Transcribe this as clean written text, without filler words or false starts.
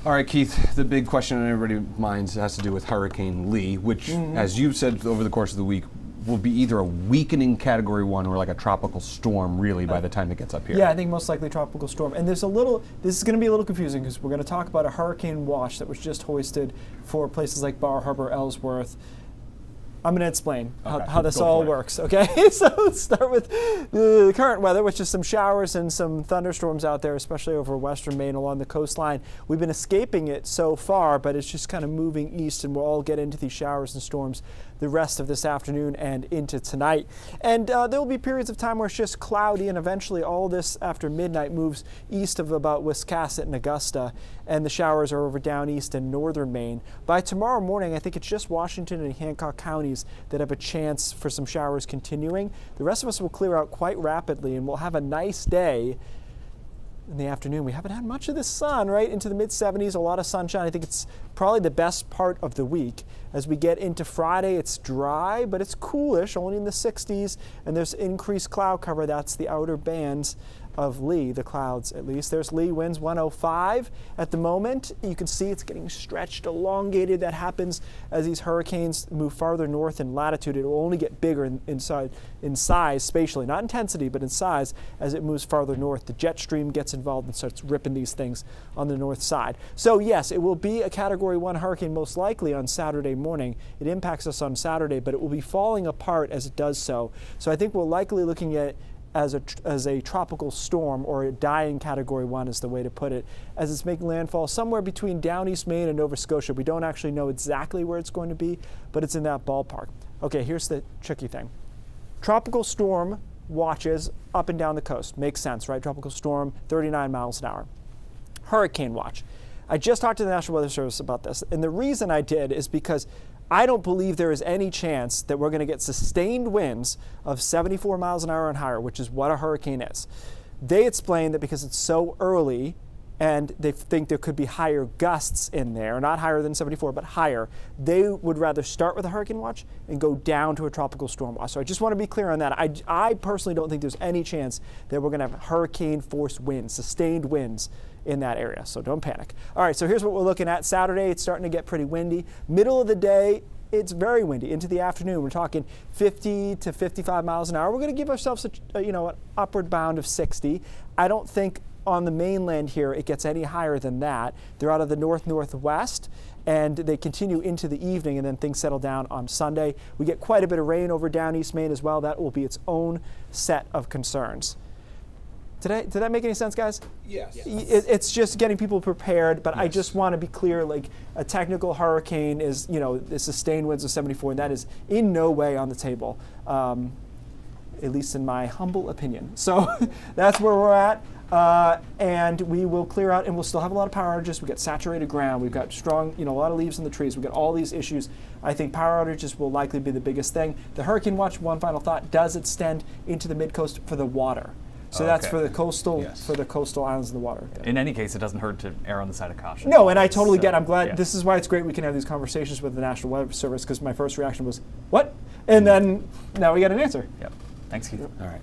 All right, Keith, the big question on everybody's minds has to do with Hurricane Lee, which, as you've said over the course of the week, will be either a weakening Category 1 or like a tropical storm, really, by the time it gets up here. Yeah, I think most likely tropical storm. And this is going to be a little confusing because we're going to talk about a hurricane watch that was just hoisted for places like Bar Harbor, Ellsworth. I'm going to explain how this all works, okay? So let's start with the current weather, which is some showers and some thunderstorms out there, especially over western Maine along the coastline. We've been escaping it so far, but it's just kind of moving east, and we'll all get into these showers and storms the rest of this afternoon and into tonight. And there will be periods of time where it's just cloudy, and eventually all this after midnight moves east of about Wiscasset and Augusta, and the showers are over down east in northern Maine. By tomorrow morning, I think it's just Washington and Hancock counties that have a chance for some showers continuing. The rest of us will clear out quite rapidly, and we'll have a nice day in the afternoon. We haven't had much of the sun, right? Into the mid-70s, a lot of sunshine. I think it's probably the best part of the week. As we get into Friday, it's dry, but it's coolish, only in the 60s, and there's increased cloud cover. That's the outer bands of Lee, the clouds at least. There's Lee, winds 105 at the moment. You can see it's getting stretched, elongated. That happens as these hurricanes move farther north in latitude. It will only get bigger in size spatially, not intensity, but in size as it moves farther north. The jet stream gets involved and starts ripping these things on the north side. So yes, it will be a Category 1 hurricane most likely on Saturday morning. It impacts us on Saturday, but it will be falling apart as it does so. So I think we're likely looking at as a tropical storm, or a dying Category 1 is the way to put it, as it's making landfall somewhere between down East Maine and Nova Scotia. We don't actually know exactly where it's going to be, but it's in that ballpark. Okay, here's the tricky thing. Tropical storm watches up and down the coast. Makes sense, right? Tropical storm, 39 miles an hour. Hurricane watch. I just talked to the National Weather Service about this, and the reason I did is because I don't believe there is any chance that we're going to get sustained winds of 74 miles an hour and higher, which is what a hurricane is. They explain that because it's so early and they think there could be higher gusts in there, not higher than 74, but higher, they would rather start with a hurricane watch and go down to a tropical storm watch. So I just want to be clear on that. I personally don't think there's any chance that we're going to have hurricane force winds, sustained winds in that area, so don't panic. All right, so here's what we're looking at. Saturday, it's starting to get pretty windy. Middle of the day, it's very windy. Into the afternoon, we're talking 50 to 55 miles an hour. We're going to give ourselves an upward bound of 60. I don't think on the mainland here it gets any higher than that. They're out of the north-northwest, and they continue into the evening, and then things settle down on Sunday. We get quite a bit of rain over down East Maine as well. That will be its own set of concerns. Did that make any sense, guys? Yes. It's just getting people prepared, but yes. I just want to be clear, like a technical hurricane is, the sustained winds of 74, and that is in no way on the table, at least in my humble opinion. So that's where we're at, and we will clear out, and we'll still have a lot of power outages. We've got saturated ground. We've got strong, a lot of leaves in the trees. We've got all these issues. I think power outages will likely be the biggest thing. The hurricane watch, one final thought, does extend into the mid-coast for the water. So that's for the coastal islands of the water. In any case, it doesn't hurt to err on the side of caution. No, and I totally get it. I'm glad. Yeah. This is why it's great we can have these conversations with the National Weather Service, because my first reaction was, what? And then now we got an answer. Yep. Thanks, Keith. All right.